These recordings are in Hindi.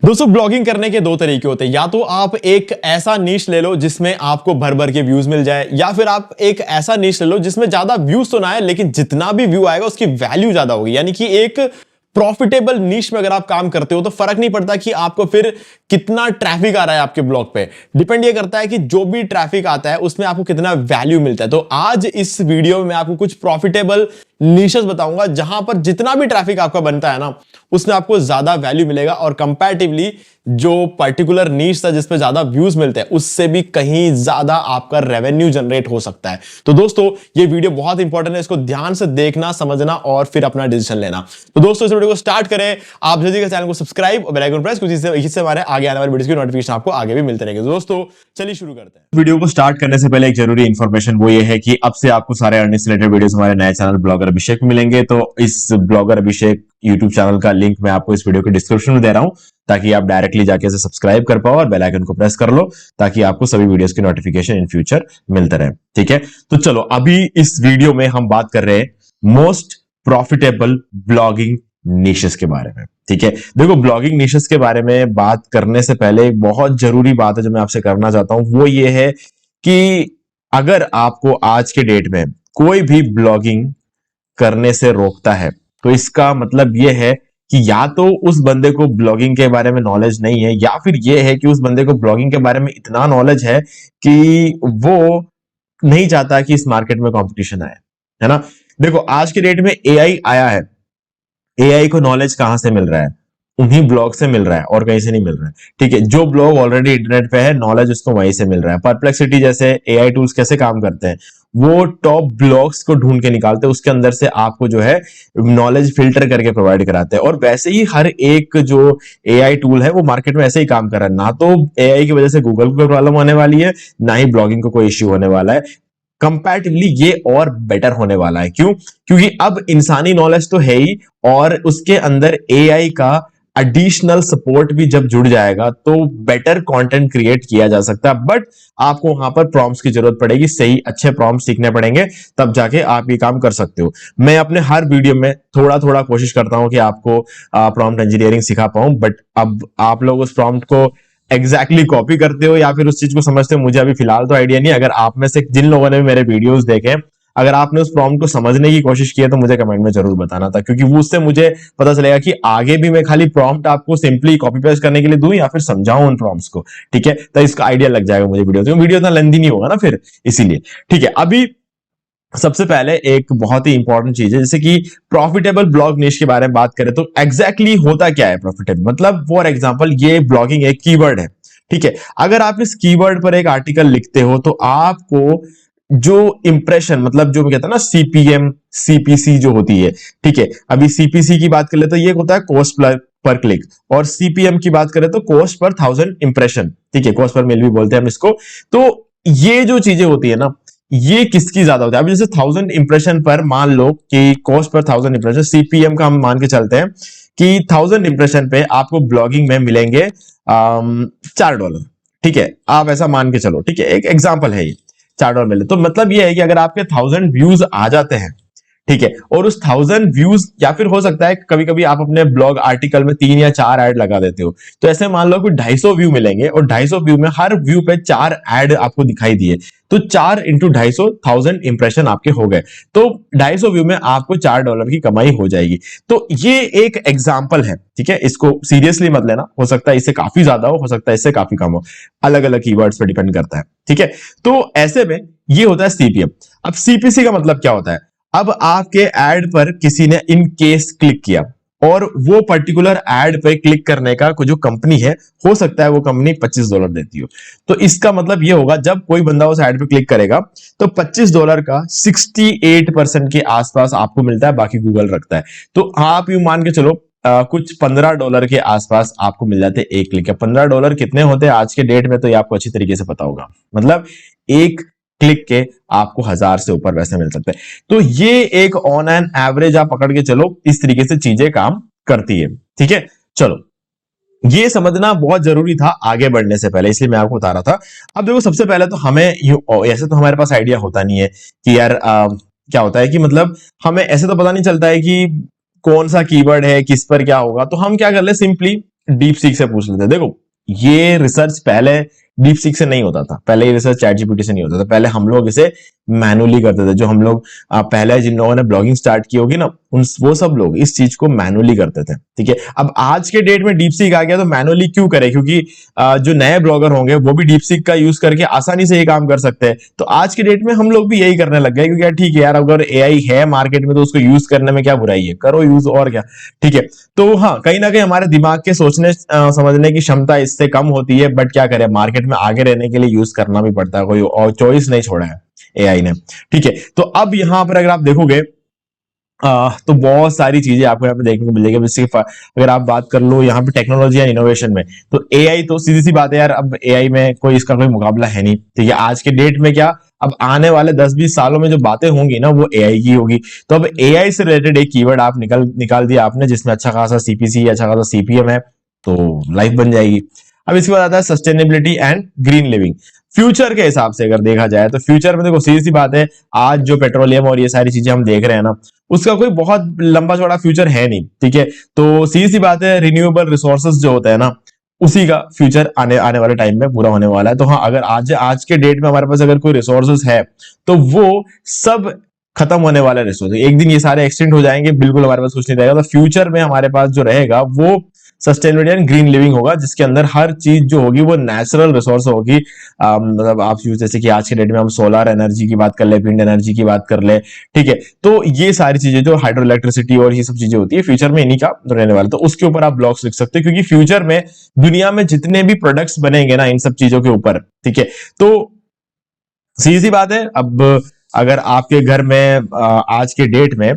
दोस्तों ब्लॉगिंग करने के दो तरीके होते हैं। या तो आप एक ऐसा नीश ले लो जिसमें आपको भर भर के व्यूज मिल जाए, या फिर आप एक ऐसा नीश ले लो जिसमें ज्यादा व्यूज तो ना आए लेकिन जितना भी व्यू आएगा उसकी वैल्यू ज्यादा होगी। यानी कि एक प्रॉफिटेबल नीश में अगर आप काम करते हो तो फर्क नहीं पड़ता कि आपको फिर कितना ट्रैफिक आ रहा है आपके ब्लॉग पे। डिपेंड ये करता है कि जो भी ट्रैफिक आता है उसमें आपको कितना वैल्यू मिलता है। तो आज इस वीडियो में मैं आपको कुछ प्रॉफिटेबल नीशेस बताऊंगा जहां पर जितना भी ट्रैफिक आपका बनता है ना उसमें आपको ज्यादा वैल्यू मिलेगा, और कंपैरेटिवली जो पर्टिकुलर नीश था जिसपे ज्यादा व्यूज मिलते हैं उससे भी कहीं ज्यादा आपका रेवेन्यू जनरेट हो सकता है। तो दोस्तों ये वीडियो बहुत इंपॉर्टेंट है, इसको ध्यान से देखना, समझना और फिर अपना डिसीजन लेना। तो दोस्तों इस वीडियो को स्टार्ट करें। आप जल्दी से चैनल को सब्सक्राइब और बेल आइकन प्रेस, कुछ इससे हमारे आगे आने वाले वीडियोस की नोटिफिकेशन आपको आगे भी मिलते रहेंगे। दोस्तों चलिए शुरू करते हैं। वीडियो को स्टार्ट करने से पहले एक जरूरी इंफॉर्मेशन वो ये है कि अब से आपको सारे अर्निंग से रिलेटेड वीडियोस हमारे नए चैनल ब्लॉगर अभिषेक में मिलेंगे। तो इस ब्लॉगर अभिषेक यूट्यूब चैनल का लिंक मैं आपको इस वीडियो के डिस्क्रिप्शन में दे रहा हूं, ताकि आप डायरेक्टली जाके इसे सब्सक्राइब कर पाओ और बेल आइकन को प्रेस कर लो, ताकि आपको सभी वीडियोस की नोटिफिकेशन इन फ्यूचर मिलते रहे। ठीक है, तो चलो अभी इस वीडियो में हम बात कर रहे हैं मोस्ट प्रॉफिटेबल ब्लॉगिंग निशेस के बारे में। ठीक है, देखो ब्लॉगिंग निशेस के बारे में बात करने से पहले एक बहुत जरूरी बात है जो मैं आपसे करना चाहता हूं, वो ये है कि अगर आपको आज के डेट में कोई भी ब्लॉगिंग करने से रोकता है तो इसका मतलब यह है कि या तो उस बंदे को ब्लॉगिंग के बारे में नॉलेज नहीं है, या फिर यह है कि उस बंदे को ब्लॉगिंग के बारे में इतना नॉलेज है कि वो नहीं चाहता कि इस मार्केट में कंपटीशन आए, है ना। देखो आज के डेट में एआई आया है, एआई को नॉलेज कहां से मिल रहा है? उन्हीं ब्लॉग से मिल रहा है और कहीं से नहीं मिल रहा है। ठीक है, जो ब्लॉग ऑलरेडी इंटरनेट पे है नॉलेज उसको वहीं से मिल रहा है। परप्लेक्सिटी जैसे एआई टूल्स कैसे काम करते हैं, वो टॉप ब्लॉग्स को ढूंढ के निकालते हैं, उसके अंदर से आपको जो है नॉलेज फिल्टर करके प्रोवाइड कराते हैं। और वैसे ही हर एक जो एआई टूल है वो मार्केट में ऐसे ही काम कर रहा है। ना तो एआई की वजह से गूगल को प्रॉब्लम होने वाली है, ना ही ब्लॉगिंग को कोई इश्यू होने वाला है। कंपैरेटिवली ये और बेटर होने वाला है। क्यों? क्योंकि अब इंसानी नॉलेज तो है ही, और उसके अंदर एआई का एडिशनल सपोर्ट भी जब जुड़ जाएगा तो बेटर कंटेंट क्रिएट किया जा सकता है। बट आपको वहां पर प्रॉम्प्ट्स की जरूरत पड़ेगी, सही अच्छे प्रॉम्प्ट्स सीखने पड़ेंगे, तब जाके आप ये काम कर सकते हो। मैं अपने हर वीडियो में थोड़ा थोड़ा कोशिश करता हूं कि आपको प्रॉम्प्ट इंजीनियरिंग सिखा पाऊं, बट अब आप लोग उस प्रॉम्प्ट को एग्जैक्टली कॉपी करते हो या फिर उस चीज को समझते हो, मुझे अभी फिलहाल तो आइडिया नहीं। अगर आप में से जिन लोगों ने भी मेरे वीडियोस देखे, अगर आपने उस प्रॉम्प्ट को समझने की कोशिश की है तो मुझे कमेंट में जरूर बताना था, क्योंकि वो उससे मुझे पता चलेगा कि आगे भी मैं खाली प्रॉम्प्ट आपको सिंपली कॉपी पेस्ट करने के लिए दूं या फिर समझाऊं उन प्रॉम्प्ट्स को। ठीक है, तो इसका आइडिया लग जाएगा मुझे वीडियो, तो वीडियो इतना लेंथी नहीं होगा ना फिर, इसीलिए। ठीक है, अभी सबसे पहले एक बहुत ही इंपॉर्टेंट चीज है, जैसे कि प्रॉफिटेबल ब्लॉग निश के बारे में बात करें तो एग्जैक्टली होता क्या है प्रॉफिटेबल। मतलब फॉर एग्जांपल ये ब्लॉगिंग एक कीवर्ड है। ठीक है, अगर आप इस कीवर्ड पर एक आर्टिकल लिखते हो तो आपको जो इंप्रेशन, मतलब जो कहते हैं ना सीपीएम सीपीसी जो होती है, ठीक है, अभी सीपीसी की बात कर ले तो ये होता है कॉस्ट पर क्लिक, और सीपीएम की बात करें तो कॉस्ट पर 1000 इंप्रेशन। ठीक है, कॉस्ट पर मेल भी बोलते हैं हम इसको। तो ये जो चीजें होती है ना, ये किसकी ज्यादा होती है? अभी जैसे 1000 इंप्रेशन पर मान लो कि कॉस्ट पर 1000 इंप्रेशन, सीपीएम का हम मान के चलते हैं कि 1000 इंप्रेशन पे आपको ब्लॉगिंग में मिलेंगे $4। ठीक है, आप ऐसा मान के चलो। ठीक है, एक एग्जांपल है ये, $4 मिले तो मतलब ये है कि अगर आपके 1000 व्यूज आ जाते हैं, ठीक है, और उस 1000 व्यूज, या फिर हो सकता है कभी कभी आप अपने ब्लॉग आर्टिकल में 3 या 4 ऐड लगा देते हो, तो ऐसे मान लो कि 250 व्यू मिलेंगे, और 250 व्यू में हर व्यू पे 4 ऐड आपको दिखाई दिए, तो 4 इंटू 250 1000 इंप्रेशन आपके हो गए। तो 250 व्यू में आपको $4 की कमाई हो जाएगी। तो ये एक एग्जाम्पल है। ठीक है, इसको सीरियसली मत लेना, हो सकता है इससे काफी ज्यादा हो सकता है इससे काफी कम हो, अलग अलग कीवर्ड्स पर डिपेंड करता है। ठीक है, तो ऐसे में ये होता है सीपीएम। अब सीपीसी का मतलब क्या होता है? अब आपके एड पर किसी ने इन केस क्लिक किया, और वो पर्टिकुलर एड पे क्लिक करने का जो कंपनी है, हो सकता है वो कंपनी $25 देती हो। तो इसका मतलब ये होगा जब कोई बंदा उस एड पे क्लिक करेगा तो $25 का 68% के आसपास आपको मिलता है, बाकी गूगल रखता है। तो आप यूं मान के चलो कुछ $15 के आसपास आपको मिल जाते हैं एक क्लिक। $15 कितने होते हैं आज के डेट में, तो ये आपको अच्छी तरीके से पता होगा। मतलब एक क्लिक के आपको 1000 से ऊपर वैसे मिल सकते हैं। तो ये एक ऑन एन एवरेज आप पकड़ के चलो, इस तरीके से चीजें काम करती है। ठीक है, चलो ये समझना बहुत जरूरी था आगे बढ़ने से पहले, इसलिए मैं आपको बता रहा था। अब देखो सबसे पहले तो हमें ऐसे तो हमारे पास आइडिया होता नहीं है कि यार क्या होता है कि मतलब हमें ऐसे तो पता नहीं चलता है कि कौन सा कीवर्ड है, किस पर क्या होगा। तो हम क्या कर ले, सिंपली डीप सीक से पूछ लेते हैं। देखो ये रिसर्च पहले डीप सीक से नहीं होता था, पहले ये रिसर्च चैट जीपीटी से नहीं होता था, पहले हम लोग इसे मैनुअली करते थे। जो हम लोग पहले जिन लोगों ने ब्लॉगिंग स्टार्ट की होगी ना, वो सब लोग इस चीज को मैनुअली करते थे, ठीक है। अब आज के डेट में डीप सीक आ गया तो मैनुअली क्यों करें, क्योंकि जो नए ब्लॉगर होंगे वो भी डीप सीक का यूज करके आसानी से ये काम कर सकते हैं। तो आज के डेट में हम लोग भी यही करने लग गए, क्योंकि यार ठीक है यार, अगर एआई है मार्केट में तो उसको यूज करने में क्या बुराई है, करो यूज, और क्या, ठीक है। तो हाँ, कहीं ना कहीं हमारे दिमाग के सोचने समझने की क्षमता इससे कम होती है, बट क्या करें, मार्केट में आगे रहने के लिए यूज करना भी पड़ता है, कोई और चॉइस नहीं छोड़ा है एआई ने, ठीक है। तो अब यहां पर अगर आप देखोगे तो बहुत सारी चीजें आपको यहाँ पे देखने को मिलेगी। सिर्फ अगर आप बात कर लो यहाँ पे टेक्नोलॉजी एंड इनोवेशन में, तो एआई तो सीधी सी बात है यार, अब एआई में कोई इसका कोई मुकाबला है नहीं, ठीक है। आज के डेट में क्या, अब आने वाले 10-20 सालों में जो बातें होंगी ना वो एआई की होगी। तो अब एआई से रिलेटेड एक कीवर्ड आप निकाल दिया आपने, जिसमें अच्छा खासा सीपीसी, अच्छा खासा सीपीएम है, तो लाइफ बन जाएगी। अब इसके बाद आता है sustainability and green living. Future के हिसाब से अगर देखा जाए तो फ्यूचर में देखो सीधी सी बात है, आज जो पेट्रोलियम और ये सारी चीजें हम देख रहे हैं ना, उसका कोई बहुत लंबा चौड़ा फ्यूचर है नहीं, ठीक है। तो सीधी सी बात है, रिन्यूएबल रिसोर्सेज जो होता है ना, उसी का फ्यूचर आने वाले टाइम में पूरा होने वाला है। तो हाँ, अगर आज के डेट में हमारे पास अगर कोई रिसोर्सेज है तो वो सब खत्म होने वाले रिसोर्स, एक दिन ये सारे एक्सटेंड हो जाएंगे, बिल्कुल हमारे पास कुछ नहीं रहेगा। तो फ्यूचर में हमारे पास जो रहेगा वो सस्टेनेबिलिटी एंड ग्रीन लिविंग होगा, जिसके अंदर हर चीज जो होगी वो नेचुरल रिसोर्स होगी। मतलब आप जैसे कि आज के डेट में हम सोलर एनर्जी की बात कर ले, विंड एनर्जी की बात कर ले, ठीक है। तो ये सारी चीजें जो हाइड्रो इलेक्ट्रिसिटी और ये सब चीजें होती है, फ्यूचर में इन्हीं का रहने वाला। तो उसके ऊपर आप ब्लॉग्स लिख सकते हो, क्योंकि फ्यूचर में दुनिया में जितने भी प्रोडक्ट्स बनेंगे ना इन सब चीजों के ऊपर, ठीक है, तो सीधी सी बात है, अब अगर आपके घर में आज के डेट में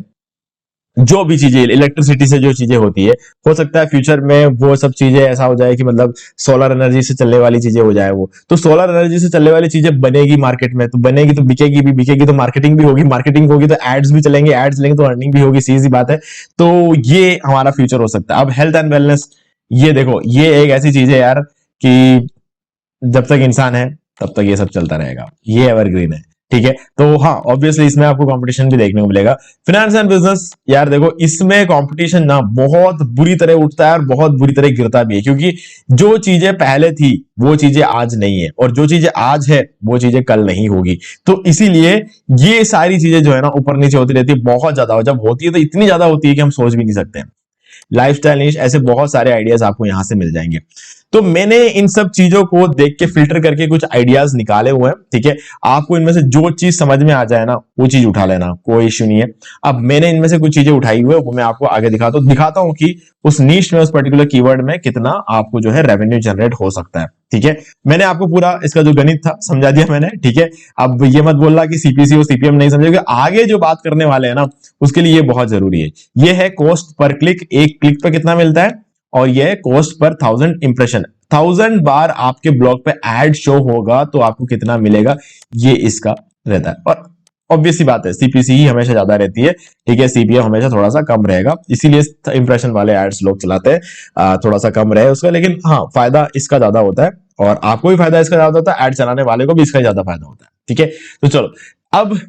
जो भी चीजें इलेक्ट्रिसिटी से जो चीजें होती है, हो सकता है फ्यूचर में वो सब चीजें ऐसा हो जाए कि मतलब सोलर एनर्जी से चलने वाली चीजें हो जाए। वो तो सोलर एनर्जी से चलने वाली चीजें बनेगी मार्केट में, तो बनेगी तो बिकेगी तो मार्केटिंग भी होगी, मार्केटिंग होगी तो एड्स भी चलेंगे, एड्स चलेंगे तो अर्निंग भी होगी, सीधी सी बात है। तो ये हमारा फ्यूचर हो सकता है। अब हेल्थ एंड वेलनेस, ये देखो ये एक ऐसी चीज है यार कि जब तक इंसान है तब तक ये सब चलता रहेगा, ये एवरग्रीन है, ठीक है। तो हाँ, ऑब्वियसली इसमें आपको कंपटीशन भी देखने को मिलेगा। फाइनेंस एंड बिजनेस, यार देखो इसमें कंपटीशन ना बहुत बुरी तरह उठता है और बहुत बुरी तरह गिरता भी है, क्योंकि जो चीजें पहले थी वो चीजें आज नहीं है, और जो चीजें आज है वो चीजें कल नहीं होगी। तो इसीलिए ये सारी चीजें जो है ना ऊपर नीचे होती रहती है, बहुत ज्यादा, जब होती है तो इतनी ज्यादा होती है कि हम सोच भी नहीं सकते। लाइफस्टाइल निश, ऐसे बहुत सारे आइडियाज आपको यहां से मिल जाएंगे। तो मैंने इन सब चीजों को देख के फिल्टर करके कुछ आइडियाज निकाले हुए हैं, ठीक है। आपको इनमें से जो चीज समझ में आ जाए ना वो चीज उठा लेना, कोई इश्यू नहीं है। अब मैंने इनमें से कुछ चीजें उठाई हुई है, वो मैं आपको आगे दिखाता हूं कि उस नीश में, उस पर्टिकुलर कीवर्ड में कितना आपको जो है रेवेन्यू जनरेट हो सकता है, ठीक है। मैंने आपको पूरा इसका जो गणित था समझा दिया मैंने, ठीक है। अब ये मत बोलना कि सीपीसी और सीपीएम नहीं समझेगा, आगे जो बात करने वाले हैं ना उसके लिए ये बहुत जरूरी है। ये है कॉस्ट पर क्लिक, एक क्लिक पे कितना मिलता है, और ये कॉस्ट पर 1000 इंप्रेशन, 1000 बार आपके ब्लॉग पे एड शो होगा तो आपको कितना मिलेगा, ये इसका रहता है। और ऑब्वियसली बात है सीपीसी ही हमेशा ज्यादा रहती है, ठीक है, सीपीएम हमेशा थोड़ा सा कम रहेगा, इसीलिए इंप्रेशन वाले एड्स लोग चलाते हैं, थोड़ा सा कम रहे उसका, लेकिन हाँ फायदा इसका ज्यादा होता है, और आपको भी फायदा इसका ज्यादा होता है, एड चलाने वाले को भी इसका ज्यादा फायदा होता है, ठीक है। तो चलो अब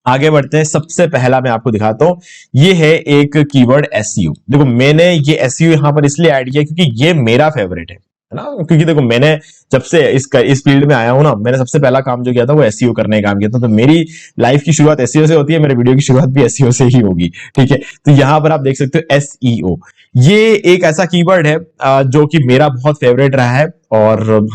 आगे बढ़ते हैं। सबसे पहला मैं आपको दिखाता हूं, ये है एक कीवर्ड एसईओ। देखो मैंने ये एसईओ यहां पर इसलिए ऐड किया क्योंकि ये मेरा फेवरेट है ना, क्योंकि देखो मैंने जब से इस फील्ड में आया हूं ना, मैंने सबसे पहला काम जो किया था वो एसईओ करने का काम किया था। तो मेरी लाइफ की शुरुआत एसईओ से होती है, मेरे वीडियो की शुरुआत भी एसईओ से ही होगी, ठीक है। तो यहां पर आप देख सकते हो एसईओ, ये एक ऐसा कीवर्ड है जो कि मेरा बहुत फेवरेट रहा है और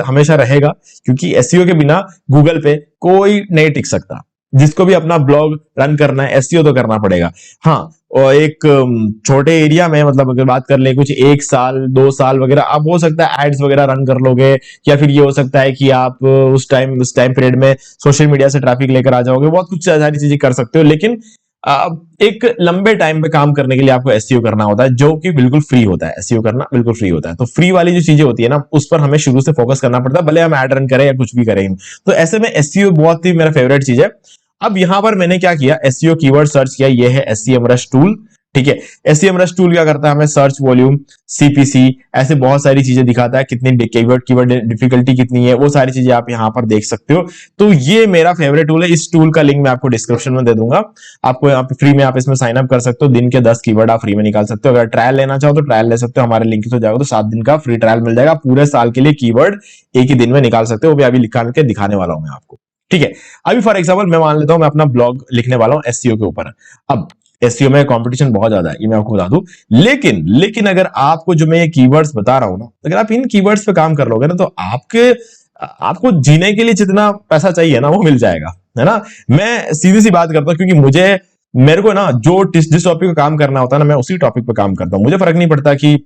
हमेशा रहेगा, क्योंकि एसईओ के बिना गूगल पे कोई नहीं टिक सकता। जिसको भी अपना ब्लॉग रन करना है एसईओ तो करना पड़ेगा। हाँ, और एक छोटे एरिया में, मतलब अगर बात कर ले कुछ 1 साल 2 साल वगैरह, आप हो सकता है एड्स वगैरह रन कर लोगे, या फिर ये हो सकता है कि आप उस टाइम पीरियड में सोशल मीडिया से ट्रैफिक लेकर आ जाओगे, बहुत कुछ सारी चीजें कर सकते हो। लेकिन एक लंबे टाइम पे काम करने के लिए आपको एसईओ करना होता है, जो कि बिल्कुल फ्री होता है। एसईओ करना बिल्कुल फ्री होता है, तो फ्री वाली जो चीजें होती है ना उस पर हमें शुरू से फोकस करना पड़ता है, भले हम एड रन करें या कुछ भी करें। तो ऐसे में एसईओ बहुत ही मेरा फेवरेट चीज है। अब यहां पर मैंने क्या किया, एसईओ कीवर्ड सर्च किया, ये है एसईएमरश टूल, ठीक है। SEMrush टूल क्या करता है, हमें सर्च वॉल्यूम, CPC, ऐसे बहुत सारी चीजें दिखाता है, कितनी कीवर्ड डिफिकल्टी कितनी है, वो सारी चीजें आप यहां पर देख सकते हो। तो ये मेरा फेवरेट टूल है। इस टूल का लिंक मैं आपको डिस्क्रिप्शन में दे दूंगा। आपको यहाँ पे फ्री में आप इसमें साइन अप कर सकते हो। दिन के 10 कीवर्ड आप फ्री में निकाल सकते हो। अगर ट्रायल लेना चाहो तो ट्रायल ले सकते हो, हमारे लिंक से जाओगे तो 7 दिन का फ्री ट्रायल मिल जाएगा। पूरे साल के लिए कीवर्ड एक ही दिन में निकाल सकते हो। वो भी अभी निकाल के दिखाने वाला हूं मैं आपको, ठीक है। अभी फॉर एग्जाम्पल मैं मान लेता हूं मैं अपना ब्लॉग लिखने वाला हूं SEO के ऊपर। अब SEO में कंपटीशन बहुत ज्यादा है, ये मैं आपको बता दूं। लेकिन अगर आपको जो मैं ये कीवर्ड्स बता रहा हूं ना, अगर आप इन कीवर्ड्स पे काम कर लोगे ना, तो आपको जीने के लिए जितना पैसा चाहिए ना, वो मिल जाएगा, है ना। मैं सीधी सी बात करता हूं, क्योंकि मेरे को ना जो जिस टॉपिक पे काम करना होता है ना, मैं उसी टॉपिक पे काम करता हूं। मुझे फर्क नहीं पड़ता कि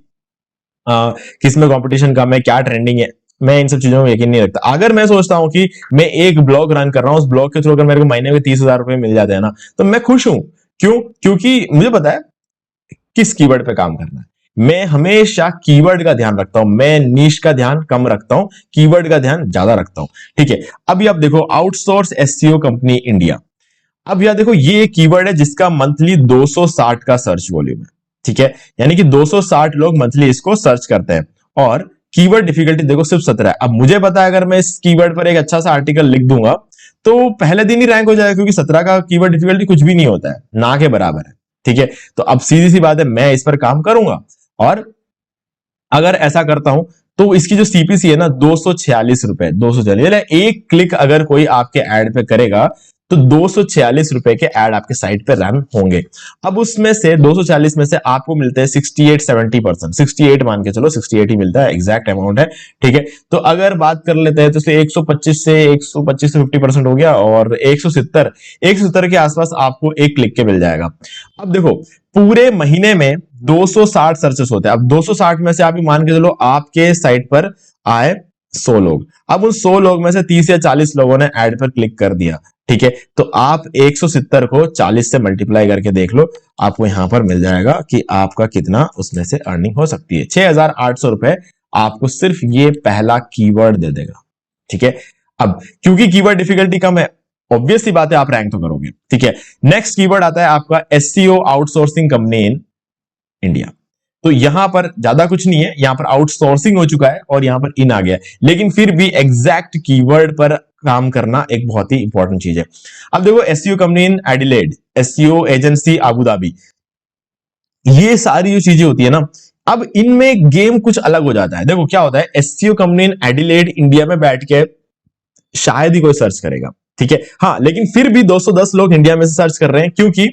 किस में कंपटीशन कम है, क्या ट्रेंडिंग है, मैं इन सब चीजों में यकीन नहीं रखता। अगर मैं सोचता हूं कि मैं एक ब्लॉग रन कर रहा हूं, उस ब्लॉग के थ्रू अगर मेरे को महीने में 30,000 रुपए मिल जाते हैं ना, तो मैं खुश हूं। क्यों? क्योंकि मुझे पता है किस कीवर्ड पे काम करना है। मैं हमेशा कीवर्ड का ध्यान रखता हूं, मैं नीश का ध्यान कम रखता हूं, कीवर्ड का ध्यान ज्यादा रखता हूं, ठीक है। अभी आप देखो, आउटसोर्स SEO कंपनी इंडिया। अब यह देखो, ये कीवर्ड है जिसका मंथली 260 का सर्च वॉल्यूम है, ठीक है। यानी कि 260 लोग मंथली इसको सर्च करते हैं, और कीवर्ड डिफिकल्टी देखो सिर्फ 17 है। अब मुझे पता है अगर मैं इस कीवर्ड पर एक अच्छा सा आर्टिकल लिख दूंगा तो पहले दिन ही रैंक हो जाएगा, क्योंकि 17 का कीवर्ड डिफिकल्टी कुछ भी नहीं होता है, ना के बराबर है, ठीक है। तो अब सीधी सी बात है, मैं इस पर काम करूंगा, और अगर ऐसा करता हूं तो इसकी जो CPC है ना, 246 रुपए, 246, एक क्लिक अगर कोई आपके एड पे करेगा तो 246 रुपए के एड आपके साइट पे रन होंगे। अब उसमें से 240 में से आपको मिलते हैं 68-70%, 68 मान के चलो, 68 ही मिलता है, एग्जैक्ट अमाउंट है, ठीक है। तो अगर बात कर लेते हैं तो 125 से 50% हो गया, और 170 के आसपास आपको एक क्लिक के मिल जाएगा। अब देखो, पूरे महीने में 260 सर्चेस होते हैं। अब 260 में से आप मान के चलो आपके साइट पर आए 100 लोग। अब उन 100 लोग में से 30 या 40 लोगों ने ऐड पर क्लिक कर दिया, ठीक है। तो आप 170 को 40 से मल्टीप्लाई करके देख लो, आपको यहां पर मिल जाएगा कि आपका कितना उसमें से अर्निंग हो सकती है। 6,800 रुपए आपको सिर्फ ये पहला कीवर्ड दे देगा, ठीक है। अब क्योंकि कीवर्ड डिफिकल्टी कम है, ऑब्वियस सी बात है आप रैंक तो करोगे, ठीक है। नेक्स्ट कीवर्ड आता है आपका SEO outsourcing company in India. तो यहां पर ज्यादा कुछ नहीं है, यहां पर आउटसोर्सिंग हो चुका है और यहां पर इन आ गया है, लेकिन फिर भी एग्जैक्ट कीवर्ड पर काम करना एक बहुत ही इंपॉर्टेंट चीज है। अब देखो, SEO कंपनी इन Adelaide, SEO agency Abu Dhabi, ये सारी जो चीजें होती है ना, अब इनमें गेम कुछ अलग हो जाता है। देखो क्या होता है, SEO कंपनी इन एडिलेड इंडिया में बैठ के शायद ही कोई सर्च करेगा, ठीक है। हाँ, लेकिन फिर भी 210 लोग इंडिया में से सर्च कर रहे हैं, क्योंकि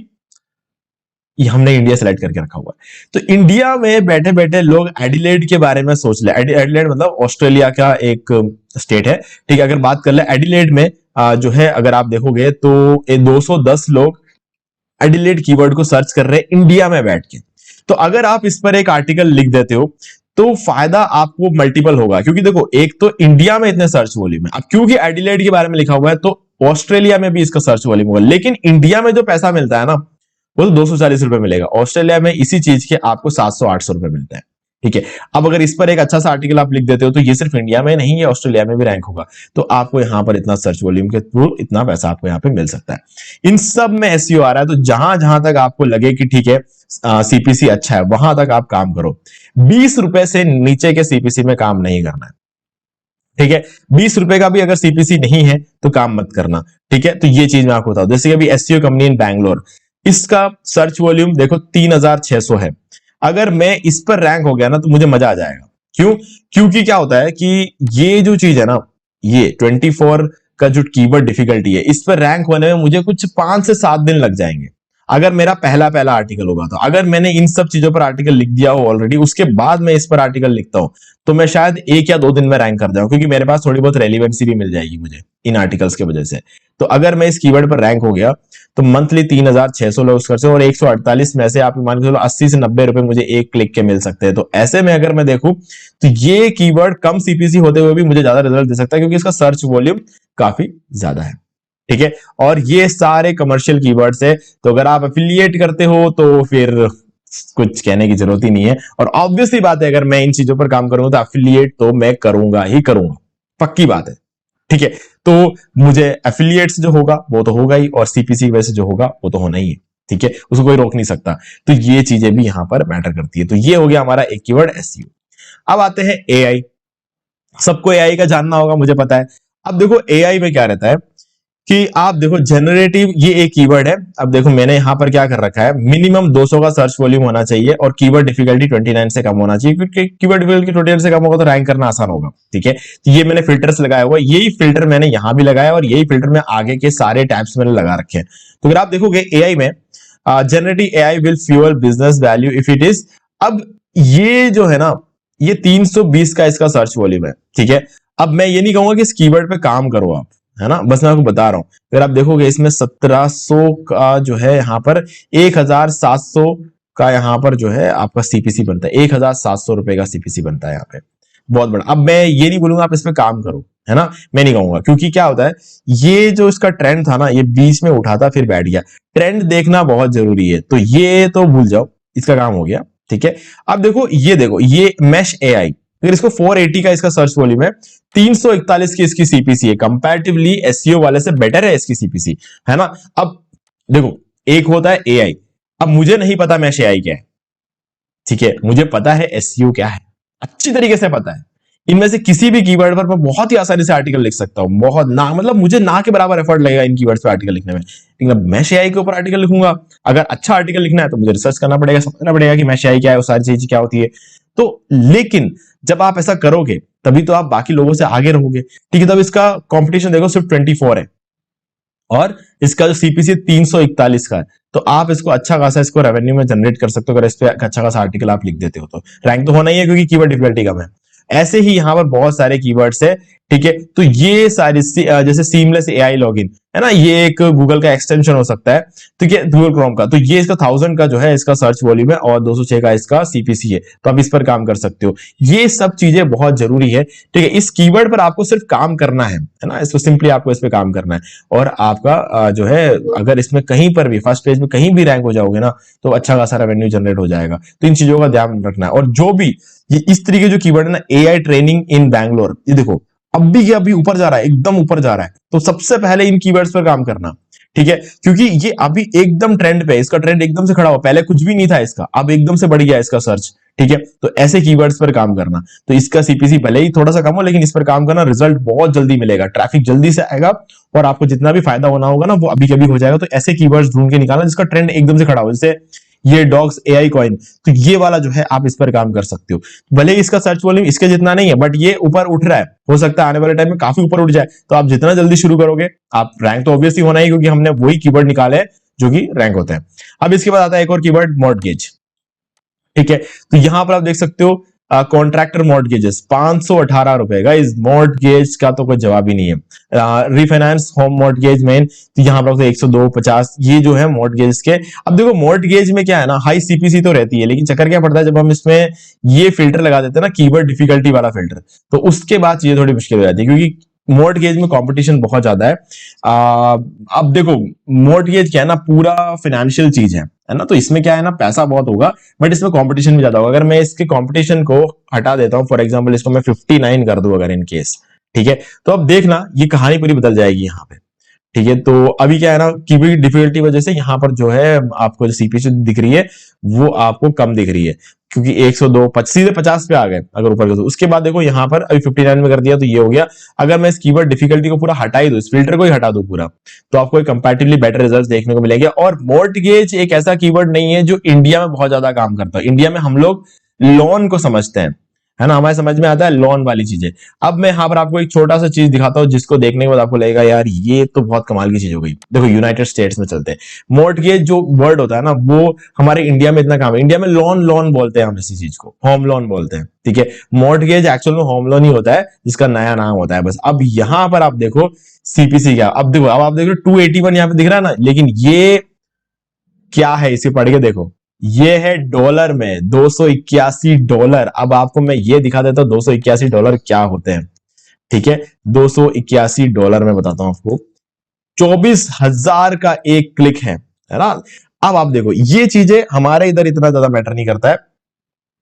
ये हमने इंडिया सेलेक्ट करके रखा हुआ है। तो इंडिया में बैठे बैठे लोग एडिलेड के बारे में सोच ले। एडिलेड मतलब ऑस्ट्रेलिया का एक स्टेट है, ठीक है। अगर बात कर ले एडिलेड में जो है, अगर आप देखोगे तो 210 लोग एडिलेड कीवर्ड को सर्च कर रहे हैं इंडिया में बैठ के। तो अगर आप इस पर एक आर्टिकल लिख देते हो तो फायदा आपको मल्टीपल होगा, क्योंकि देखो, एक तो इंडिया में इतने सर्च वॉल्यूम है, अब क्योंकि एडिलेड के बारे में लिखा हुआ है तो ऑस्ट्रेलिया में भी इसका सर्च वॉल्यूम होगा, लेकिन इंडिया में जो पैसा मिलता है ना, वो तो 240 रुपए मिलेगा। ऑस्ट्रेलिया में इसी चीज के आपको 700-800 रुपए मिलते हैं, ठीक है। अब अगर इस पर एक अच्छा सा आर्टिकल आप लिख देते हो तो ये सिर्फ इंडिया में नहीं है, ऑस्ट्रेलिया में भी रैंक होगा, तो आपको यहां पर इतना सर्च वॉल्यूम के थ्रू इतना पैसा आपको यहां पे मिल सकता है। इन सब में SEO आ रहा है, तो जहां जहां तक आपको लगे कि ठीक है CPC अच्छा है, वहां तक आप काम करो। 20 रुपए से नीचे के CPC में काम नहीं करना है, ठीक है। 20 रुपए का भी अगर CPC नहीं है तो काम मत करना, ठीक है। तो ये चीज मैं आपको बताऊं, जैसे कि अभी SEO कंपनी इन बैंगलोर, इसका सर्च वॉल्यूम देखो 3,600 है। अगर मैं इस पर रैंक हो गया ना तो मुझे मजा आ जाएगा। क्यों? क्योंकि क्या होता है कि ये जो चीज है ना, ये 24 का जो कीवर्ड डिफिकल्टी है, इस पर रैंक होने में मुझे कुछ 5 से 7 दिन लग जाएंगे, अगर मेरा पहला आर्टिकल होगा तो। अगर मैंने इन सब चीजों पर आर्टिकल लिख दिया हो ऑलरेडी, उसके बाद मैं इस पर आर्टिकल लिखता हूं, तो मैं शायद 1 या 2 दिन में रैंक कर जाऊं, क्योंकि मेरे पास थोड़ी बहुत रेलिवेंसी भी मिल जाएगी मुझे इन आर्टिकल्स की वजह से। तो अगर मैं इस कीवर्ड पर रैंक हो गया तो मंथली 3,600 लोग करते हैं, और 148 में से आप मान के चलो 80 से 90 रुपए मुझे एक क्लिक के मिल सकते हैं। तो ऐसे में अगर मैं देखूं तो ये कीवर्ड कम CPC होते हुए भी मुझे ज्यादा रिजल्ट दे सकता है, क्योंकि इसका सर्च वॉल्यूम काफी ज्यादा है, ठीक है। और ये सारे कमर्शियल कीवर्ड्स है, तो अगर आप एफिलिएट करते हो तो फिर कुछ कहने की जरूरत ही नहीं है। और ऑब्वियसली बात है, अगर मैं इन चीजों पर काम करूंगा तो एफिलिएट तो मैं करूंगा ही करूंगा, पक्की बात है, ठीक है। तो मुझे एफिलिएट्स जो होगा वो तो होगा ही, और CPC की वजह से जो होगा वो तो होना ही है, ठीक है, उसको कोई रोक नहीं सकता। तो ये चीजें भी यहां पर मैटर करती है। तो ये हो गया हमारा एक कीवर्ड एसईओ। अब आते हैं एआई। सबको एआई का जानना होगा, मुझे पता है। अब देखो एआई में क्या रहता है कि आप देखो जनरेटिव, ये एक कीवर्ड है। अब देखो मैंने यहां पर क्या कर रखा है, मिनिमम 200 का सर्च वॉल्यूम होना चाहिए और कीवर्ड डिफिकल्टी 29 से कम होना चाहिए, क्योंकि कीवर्ड डिफिकल्टी 29 से कम होगा तो रैंक करना आसान होगा। ठीक है, तो ये मैंने फिल्टर्स लगाया हुआ, यही फिल्टर मैंने यहां भी लगाया और यही फिल्टर मैं आगे के सारे टैब्स मैंने लगा रखे हैं। तो अगर आप देखोगे एआई में, generative AI will fuel business value if it is. अब ये जो है ना, ये 320 का इसका सर्च वॉल्यूम है। ठीक है, अब मैं ये नहीं कहूंगा कि इस कीवर्ड पे काम करो आप, है ना, बस मैं आपको बता रहा हूं। अगर आप देखोगे इसमें 1700 का जो है यहाँ पर 1700 का यहाँ पर जो है आपका सीपीसी बनता है, 1700 रुपए का सीपीसी बनता है यहाँ पे, बहुत बड़ा। अब मैं ये नहीं बोलूंगा आप इस पे काम करो, है ना, मैं नहीं कहूंगा, क्योंकि क्या होता है, ये जो इसका ट्रेंड था ना, ये बीच में उठा था फिर बैठ गया। ट्रेंड देखना बहुत जरूरी है, तो ये तो भूल जाओ, इसका काम हो गया। ठीक है, अब देखो ये मैश एआई, अगर इसको 480 का इसका सर्च वॉल्यूम है, 341 की इसकी सीपीसी है, कंपैरेटिवली एसईओ वाले से बेटर है इसकी सीपीसी, है ना। अब देखो, एक होता है एआई, अब मुझे नहीं पता मैश एआई क्या है, ठीक है, मुझे पता है एसईओ क्या है, अच्छी तरीके से पता है। इनमें से किसी भी कीवर्ड पर मैं बहुत ही आसानी से आर्टिकल लिख सकता हूं, बहुत ना, मतलब मुझे ना के बराबर एफर्ट लगेगा इन कीवर्ड्स पे आर्टिकल लिखने में। लेकिन अब मैं एआई के ऊपर आर्टिकल लिखूंगा, अगर अच्छा आर्टिकल लिखना है तो मुझे रिसर्च करना पड़ेगा, समझना पड़ेगा कि मैं एआई क्या है, वो सारी चीजें क्या होती है। तो लेकिन जब आप ऐसा करोगे तभी तो आप बाकी लोगों से आगे रहोगे। ठीक है, तब इसका कंपटीशन देखो सिर्फ 24 है और इसका जो सीपीसी 341 का है, तो आप इसको अच्छा खासा इसको रेवेन्यू में जनरेट कर सकते हो अगर इस पे अच्छा खासा आर्टिकल आप लिख देते हो तो। रैंक तो होना ही है क्योंकि कीवर्ड डिफिकल्टी कम है। ऐसे ही यहां पर बहुत सारे कीवर्ड्स है। ठीक है, तो ये सारी जैसे सीमलेस एआई लॉगिन है ना, ये एक गूगल का एक्सटेंशन हो सकता है, ठीक है, गूगल क्रोम का। तो ये इसका 1000 का जो है इसका सर्च वॉल्यूम है और 206 का इसका सीपीसी है, तो आप इस पर काम कर सकते हो। ये सब चीजें बहुत जरूरी है। ठीक है, इस कीवर्ड पर आपको सिर्फ काम करना है ना, इसको सिंपली आपको इस पे काम करना है और आपका जो है, अगर इसमें कहीं पर भी फर्स्ट पेज में कहीं भी रैंक हो जाओगे ना, तो अच्छा खासा रेवेन्यू जनरेट हो जाएगा। तो इन चीजों का ध्यान रखना है। और जो भी ये इस तरीके जो कीवर्ड है ना, एआई ट्रेनिंग इन बैंगलोर, ये देखो अभी ऊपर जा रहा है, एकदम ऊपर जा रहा है। तो सबसे पहले इन कीवर्ड्स पर काम करना, ठीक है, क्योंकि ये अभी एकदम ट्रेंड पे, इसका ट्रेंड एकदम से खड़ा हुआ, पहले कुछ भी नहीं था इसका, अब एकदम से बढ़ गया इसका सर्च। ठीक है, तो ऐसे कीवर्ड्स पर काम करना। तो इसका सीपीसी भले ही थोड़ा सा कम हो, लेकिन इस पर काम करना, रिजल्ट बहुत जल्दी मिलेगा, ट्रैफिक जल्दी से आएगा और आपको जितना भी फायदा होना होगा ना, वो अभी कभी हो जाएगा। तो ऐसे कीवर्ड्स ढूंढ के निकालना जिसका ट्रेंड एकदम से खड़ा हो, जैसे ये डॉग्स एआई कॉइन, तो ये वाला जो है आप इस पर काम कर सकते हो। भले ही इसका सर्च वॉल्यूम इसके जितना नहीं है, बट ये ऊपर उठ रहा है, हो सकता है आने वाले टाइम में काफी ऊपर उठ जाए। तो आप जितना जल्दी शुरू करोगे, आप रैंक तो ऑब्वियसली होना ही, क्योंकि हमने वही कीवर्ड निकाले हैं जो कि रैंक होते हैं। अब इसके बाद आता है एक और कीवर्ड, मॉर्टगेज। ठीक है, तो यहां पर आप देख सकते हो कॉन्ट्रैक्टर मॉर्टगेजेस 518 रुपए का, इस मॉर्टगेज का तो कोई जवाब ही नहीं है। रिफाइनेंस होम मॉर्टगेज मेन, तो यहां पर 102.50, ये जो है मॉर्टगेज के। अब देखो मॉर्टगेज में क्या है ना, हाई सीपीसी तो रहती है, लेकिन चक्कर क्या पड़ता है, जब हम इसमें ये फिल्टर लगा देते हैं ना, कीवर्ड डिफिकल्टी वाला फिल्टर, तो उसके बाद ये थोड़ी मुश्किल हो जाती है, क्योंकि मॉर्टगेज में कंपटीशन बहुत ज्यादा है। अब देखो मॉर्टगेज क्या है ना, पूरा फाइनेंशियल चीज है ना, तो इसमें क्या है ना, पैसा बहुत होगा, बट इसमें कंपटीशन भी ज्यादा होगा। अगर मैं इसके कंपटीशन को हटा देता हूं, फॉर एग्जांपल इसको मैं 59 कर दूं अगर इन केस, ठीक है, तो अब देखना ये कहानी पूरी बदल जाएगी यहाँ पे। ठीक है, तो अभी क्या है ना, कीवर्ड डिफिकल्टी वजह से यहाँ पर जो है आपको जो सीपीसी दिख रही है वो आपको कम दिख रही है, क्योंकि 102 सीधे 50 पे आ गए अगर ऊपर तो। उसके बाद देखो यहाँ पर अभी 59 में कर दिया, तो ये हो गया। अगर मैं इस कीवर्ड डिफिकल्टी को पूरा हटा ही दूं, इस फिल्टर को ही हटा दूं पूरा, तो आपको एक कंपैरेटिवली बेटर रिजल्ट देखने को मिलेंगे। और मॉर्टगेज एक ऐसा कीवर्ड नहीं है जो इंडिया में बहुत ज्यादा काम करता है। इंडिया में हम लोग लोन को समझते हैं, है ना, हमारे समझ में आता है लोन वाली चीजें। अब मैं यहाँ पर आपको एक छोटा सा चीज दिखाता हूँ, जिसको देखने के बाद आपको लगेगा यार ये तो बहुत कमाल की चीज हो गई। देखो यूनाइटेड स्टेट्स में चलते हैं, मॉर्टगेज जो वर्ड होता है ना, वो हमारे इंडिया में इतना काम है। इंडिया में लोन बोलते हैं हम इसी चीज को, होम लोन बोलते हैं। ठीक है, मॉर्टगेज एक्चुअल में होम लोन ही होता है, जिसका नया नाम होता है बस। अब यहाँ पर आप देखो सीपीसी क्या, अब देखो, अब आप देखो 281 यहाँ पे दिख रहा है ना, लेकिन ये क्या है, इसे पढ़ के देखो, ये है डॉलर में $281। अब आपको मैं ये दिखा देता हूं $281 क्या होते हैं। ठीक है, $281 में बताता हूं आपको, 24,000 का एक क्लिक है ना। अब आप देखो ये चीजें हमारे इधर इतना ज्यादा मैटर नहीं करता है,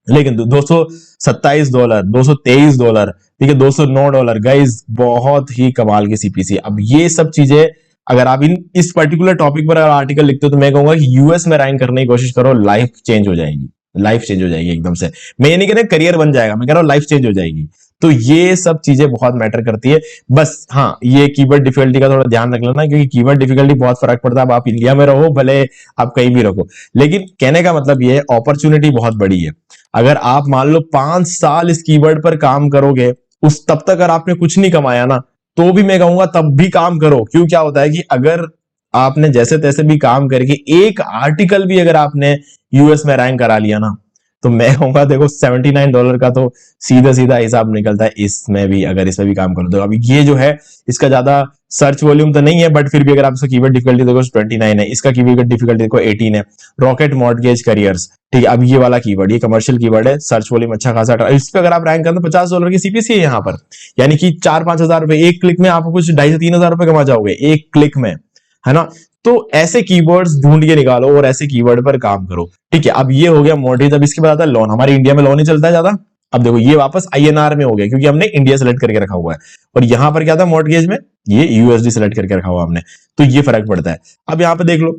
लेकिन $227, $223, ठीक है, $209, गाइज बहुत ही कमाल की सीपीसी। अब ये सब चीजें अगर आप इस पर्टिकुलर टॉपिक पर अगर आर्टिकल लिखते हो तो मैं कहूंगा कि यूएस में रैंक करने की कोशिश करो, लाइफ चेंज हो जाएगी, लाइफ चेंज हो जाएगी एकदम से। मैं ये नहीं कह रहा करियर बन जाएगा, मैं कह रहा हूँ लाइफ चेंज हो जाएगी। तो ये सब चीजें बहुत मैटर करती है। बस हाँ, ये कीवर्ड डिफिकल्टी का थोड़ा ध्यान रख लेना, क्योंकि कीवर्ड डिफिकल्टी बहुत फर्क पड़ता है। अब आप इंडिया में रहो, भले आप कहीं भी रहो, लेकिन कहने का मतलब ये है अपॉर्चुनिटी बहुत बड़ी है। अगर आप मान लो 5 साल इस कीवर्ड पर काम करोगे, उस तब तक अगर आपने कुछ नहीं कमाया ना, तो भी मैं कहूंगा तब भी काम करो। क्यों, क्या होता है कि अगर आपने जैसे तैसे भी काम करके एक आर्टिकल भी अगर आपने यूएस में रैंक करा लिया ना, तो मैं कहूंगा देखो $79 का तो सीधा सीधा हिसाब निकलता है इसमें भी, अगर इसमें भी काम करो तो। अभी ये जो है इसका ज्यादा सर्च वॉल्यूम तो नहीं है, बट फिर भी अगर आप इसका कीवर्ड डिफिकल्टी देखो 29 है, इसका कीवर्ड डिफिकल्टी देखो 18 है। रॉकेट मॉर्टगेज करियर्स, ठीक है। अब ये वाला कीवर्ड, ये कमर्शियल कीवर्ड है, सर्च वॉल्यूम अच्छा खासा, इस पे अगर आप रैंक करें तो $50 की सीपीसी है यहाँ पर, यानी कि 4-5 हजार रुपए एक क्लिक में आप कुछ 2.5 से 3 हजार रुपए कमा जाओगे एक क्लिक में, है ना। तो ऐसे कीवर्ड्स ढूंढ के निकालो और ऐसे कीवर्ड पर काम करो, ठीक है। अब ये हो गया मॉर्गेज। अब इसके बाद आता है लोन। हमारे इंडिया में लोन ही चलता है ज्यादा। अब देखो ये वापस आईएनआर में हो गया, क्योंकि हमने इंडिया सेलेक्ट करके रखा हुआ है, और यहां पर क्या था मॉर्गेज में, ये यूएसडी सेलेक्ट करके रखा हुआ हमने, तो ये फर्क पड़ता है। अब यहां पर देख लो,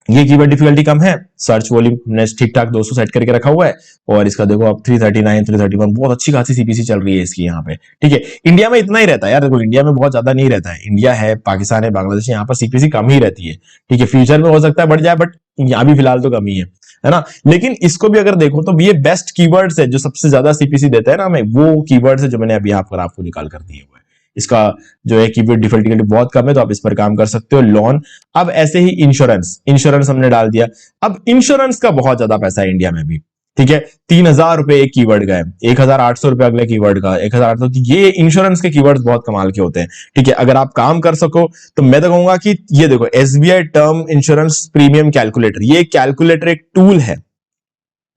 ये कीवर्ड डिफिकल्टी कम है, सर्च वॉल्यूम हमने ठीक ठाक 200 सेट करके रखा हुआ है, और इसका देखो अब 339 331 बहुत अच्छी खासी सीपीसी चल रही है इसकी यहाँ पे, ठीक है। इंडिया में इतना ही रहता है यार, देखो इंडिया में बहुत ज्यादा नहीं रहता है। इंडिया है, पाकिस्तान है, बांग्लादेश, यहाँ पर सीपीसी कम ही रहती है, ठीक है। फ्यूचर में हो सकता है बढ़ जाए, बट यहाँ भी फिलहाल तो कम ही है ना। लेकिन इसको भी अगर देखो तो ये बेस्ट कीवर्ड्स है जो सबसे ज्यादा सीपीसी देता है ना हमें, वो कीवर्ड्स है जो मैंने अभी यहाँ पर आपको निकाल कर दिए हुए हैं। इसका जो है कीवर्ड डिफिकल्टी बहुत कम है, तो आप इस पर काम कर सकते हो। लोन। अब ऐसे ही इंश्योरेंस, इंश्योरेंस हमने डाल दिया। अब इंश्योरेंस का बहुत ज्यादा पैसा है इंडिया में भी, ठीक है। 3,000 रुपए एक कीवर्ड का है, 1,800 रुपए अगले कीवर्ड का, 1,800। ये इंश्योरेंस के कीवर्ड्स बहुत कमाल के होते हैं, ठीक है। अगर आप काम कर सको तो मैं तो कहूंगा कि ये देखो SBI term insurance premium calculator, ये कैलकुलेटर एक टूल है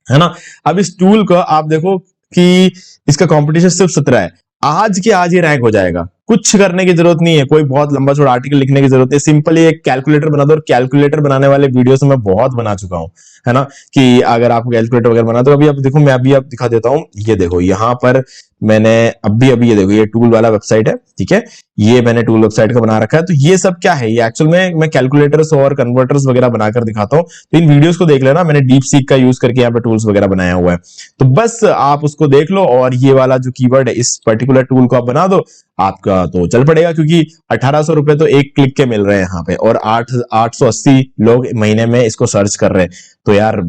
ना। अब इस टूल को आप देखो कि इसका कंपटीशन सिर्फ 17 है, आज के आज ये रैंक हो जाएगा। कुछ करने की जरूरत नहीं है, कोई बहुत लंबा चौड़ा आर्टिकल लिखने की जरूरत है, सिंपली एक कैलकुलेटर बना दो। और कैलकुलेटर बनाने वाले वीडियोस मैं बहुत बना चुका हूं, है ना, कि अगर आपको कैलकुलेटर वगैरह बना दो। अभी आप देखो, मैं अभी आप दिखा देता हूं। ये देखो यहाँ पर मैंने अभी ये देखो, ये टूल वाला वेबसाइट है, ठीक है। ये मैंने टूल वेबसाइट का बना रखा है। तो ये सब क्या है, ये एक्चुअल में मैं कैलकुलेटर्स और कन्वर्टर्स वगैरह बनाकर दिखाता हूँ। तो इन वीडियोस को देख लेना, मैंने डीप सीक का यूज करके यहाँ पे टूल्स वगैरह बनाया हुआ है। तो बस आप उसको देख लो, और ये वाला जो कीवर्ड है इस पर्टिकुलर टूल को आप बना दो, आपका तो चल पड़ेगा। क्योंकि 1,800 रुपए तो एक क्लिक के मिल रहे हैं यहाँ पे, और 880 लोग महीने में इसको सर्च कर रहे हैं। तो यार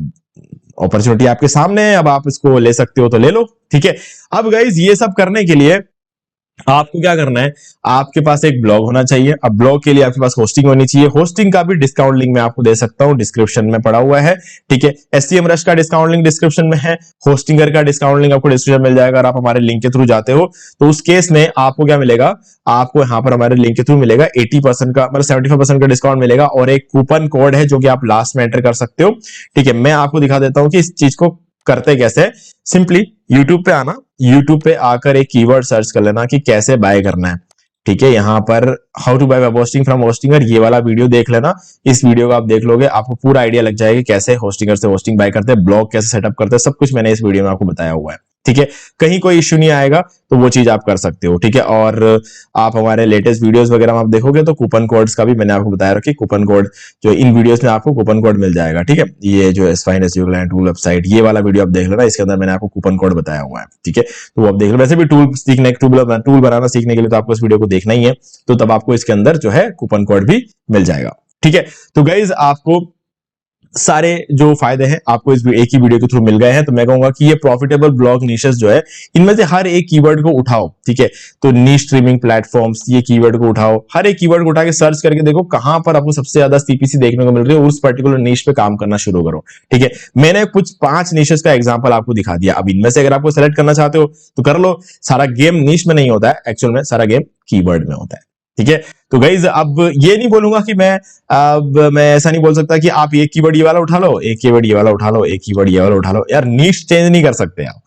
अपॉर्चुनिटी आपके सामने है, अब आप इसको ले सकते हो तो ले लो, ठीक है। अब गाइज ये सब करने के लिए आपको क्या करना है, आपके पास एक ब्लॉग होना चाहिए। अब ब्लॉग के लिए आपके पास होस्टिंग होनी चाहिए। होस्टिंग का भी डिस्काउंट लिंक मैं आपको दे सकता हूं, डिस्क्रिप्शन में पड़ा हुआ है, ठीक है। एससीएम रश का डिस्काउंट लिंक डिस्क्रिप्शन में है, होस्टिंगर का डिस्काउंट लिंक आपको डिस्क्रिप्शन मिल जाएगा। अगर आप हमारे लिंक के थ्रू जाते हो तो उस केस में आपको क्या मिलेगा, आपको यहाँ पर हमारे लिंक के थ्रू मिलेगा 80% का, मतलब 75% का डिस्काउंट मिलेगा, और एक कूपन कोड है जो कि आप लास्ट में एंटर कर सकते हो, ठीक है। मैं आपको दिखा देता हूं कि इस चीज को करते कैसे। सिंपली यूट्यूब पे आना, यूट्यूब पे आकर एक कीवर्ड सर्च कर लेना कि कैसे बाय करना है, ठीक है। यहां पर how to buy web hosting from Hostinger, ये वाला वीडियो देख लेना। इस वीडियो को आप देख लोगे, आपको पूरा आइडिया लग जाएगा कैसे होस्टिंगर से होस्टिंग बाय करते हैं, ब्लॉग कैसे सेटअप करते हैं, सब कुछ मैंने इस वीडियो में आपको बताया हुआ है, ठीक है। कहीं कोई इश्यू नहीं आएगा, तो वो चीज आप कर सकते हो, ठीक है। और आप हमारे लेटेस्ट वीडियोस वगैरह में आप देखोगे तो कूपन कोड्स का भी मैंने आपको बताया रखी, कूपन कोड जो इन वीडियोस में आपको कूपन कोड मिल जाएगा, ठीक है। ये जो एसफाइन एसईओ क्लाइंट टूल वेबसाइट, ये वाला वीडियो आप देख लेना, इसके अंदर मैंने आपको कूपन कोड बताया हुआ है, ठीक है। तो वो आप देख लो। वैसे भी टूल सीखने, टूल बनाना सीखने के लिए तो आपको इस वीडियो को देखना ही है, तो तब आपको इसके अंदर जो है कूपन कोड भी मिल जाएगा, ठीक है। तो गाइज आपको सारे जो फायदे हैं आपको इस एक ही वीडियो के थ्रू मिल गए हैं। तो मैं कहूंगा कि ये प्रॉफिटेबल ब्लॉग निशेस जो है, इनमें से हर एक कीवर्ड को उठाओ, ठीक है। तो नीश स्ट्रीमिंग प्लेटफॉर्म्स, ये कीवर्ड को उठाओ, हर एक कीवर्ड को उठा के सर्च करके देखो कहां पर आपको सबसे ज्यादा सीपीसी देखने को मिल रही है, उस पर्टिकुलर नीश पे काम करना शुरू करो, ठीक है। मैंने कुछ 5 निशेस का एग्जांपल आपको दिखा दिया। अब इनमें से अगर आपको सेलेक्ट करना चाहते हो तो कर लो। सारा गेम नीश में नहीं होता है, एक्चुअल में सारा गेम कीवर्ड में होता है, ठीक है। तो गाइज अब ये नहीं बोलूंगा कि मैं ऐसा नहीं बोल सकता कि आप एक कीवर्ड ये वाला उठा लो, एक कीवर्ड ये वाला उठा लो, एक कीवर्ड ये वाला उठा लो। यार नीश चेंज नहीं कर सकते आप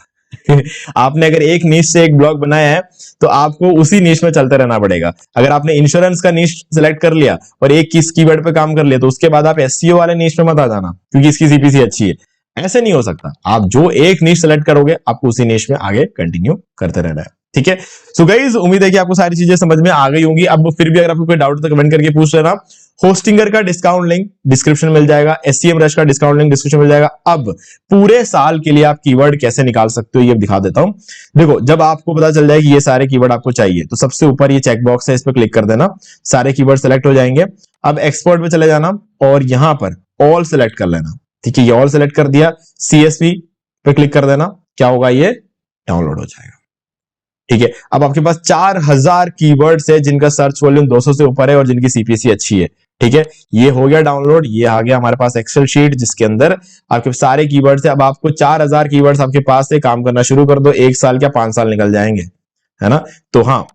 आपने अगर एक नीश से एक ब्लॉग बनाया है तो आपको उसी नीश में चलते रहना पड़ेगा। अगर आपने इंश्योरेंस का नीश सेलेक्ट कर लिया और एक किस कीवर्ड पे काम कर लिया, तो उसके बाद आप एसईओ वाले नीश में मत आ जाना क्योंकि इसकी सीपीसी अच्छी है। ऐसे नहीं हो सकता। आप जो एक नीश सेलेक्ट करोगे आपको उसी नीश में आगे कंटिन्यू करते रहना है। ठीक है। सो गाइस, उम्मीद है कि आपको सारी चीजें समझ में आ गई होंगी। अब फिर भी अगर आपको कोई डाउट है तो कमेंट करके पूछ लेना। होस्टिंगर का डिस्काउंट लिंक डिस्क्रिप्शन मिल जाएगा, SEMrush का डिस्काउंट लिंक डिस्क्रिप्शन मिल जाएगा। अब पूरे साल के लिए आप कीवर्ड कैसे निकाल सकते हो ये दिखा देता हूं। देखो, जब आपको पता चल जाए कि ये सारे कीवर्ड आपको चाहिए तो सबसे ऊपर ये चेक बॉक्स है, इस पर क्लिक कर देना, सारे कीवर्ड सेलेक्ट हो जाएंगे। अब एक्सपर्ट पे चले जाना और यहां पर ऑल सेलेक्ट कर लेना। ठीक है, ये ऑल सेलेक्ट कर दिया, CSV पे क्लिक कर देना, क्या होगा, ये डाउनलोड हो जाएगा। ठीक है, अब आपके पास 4000 कीवर्ड्स है जिनका सर्च वॉल्यूम 200 से ऊपर है और जिनकी CPC अच्छी है। ठीक है, ये हो गया डाउनलोड। ये आ गया हमारे पास एक्सेल शीट जिसके अंदर आपके सारे कीवर्ड्स है। अब आपको 4000 कीवर्ड्स आपके पास है, काम करना शुरू कर दो, 1 साल क्या 5 साल निकल जाएंगे, है ना। तो हाँ,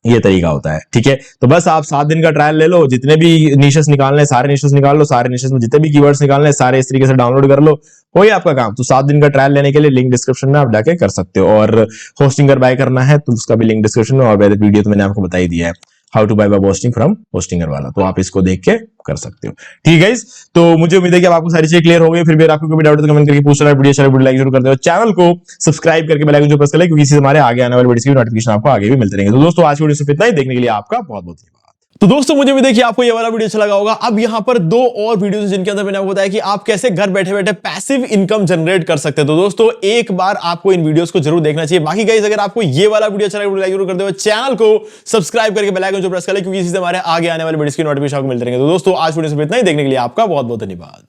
ये तरीका होता है। ठीक है, तो बस आप 7 दिन का ट्रायल ले लो, जितने भी निशेस निकालने सारे निशेस निकाल लो, सारे निशेस में जितने भी कीवर्ड्स निकालने सारे इस तरीके से डाउनलोड कर लो, हो गया आपका काम। तो 7 दिन का ट्रायल लेने के लिए लिंक डिस्क्रिप्शन में आप जाके कर सकते हो। और होस्टिंगर बाय करना है तो उसका भी लिंक डिस्क्रिप्शन में, और वीडियो तो मैंने आपको बता ही दिया है, how to buy web hosting from Hostinger वाला, तो आप इसको देख के कर सकते हो। ठीक है, तो मुझे उम्मीद है कि अब आपको सारी चीजें क्लियर हो गई। फिर भी आपको कोई डाउट है तो कमेंट करके पूछ लेना। वीडियो लाइक जरूर कर दो, चैनल को सब्सक्राइब करके बेल आइकन जो प्रेस कर ले, क्योंकि इससे हमारे आगे आने वाली वीडियोस की नोटिफिकेशन आपको आगे भी मिलते रहेंगे। तो दोस्तों, आज की वीडियो सिर्फ इतना ही, देखने के लिए आपका बहुत बहुत धन्यवाद। तो दोस्तों, मुझे भी देखिए आपको ये वाला वीडियो अच्छा लगा होगा। अब यहां पर 2 और वीडियोस हैं जिनके अंदर मैंने आपको बताया कि आप कैसे घर बैठे बैठे पैसिव इनकम जनरेट कर सकते हैं। तो दोस्तों, एक बार आपको इन वीडियोस को जरूर देखना चाहिए। बाकी गाइस, अगर आपको ये वाला वीडियो अच्छा लगा लाइक जरूर कर दो, चैनल को सब्सक्राइब करके बेल आइकन जो प्रेस कर ले, क्योंकि इसी से हमारे आगे आने वाले वीडियोस की नोटिफिकेशन आपको मिलते रहेंगे। तो दोस्तों, आज वीडियो सिर्फ इतना ही, देखने के लिए आपका बहुत बहुत धन्यवाद।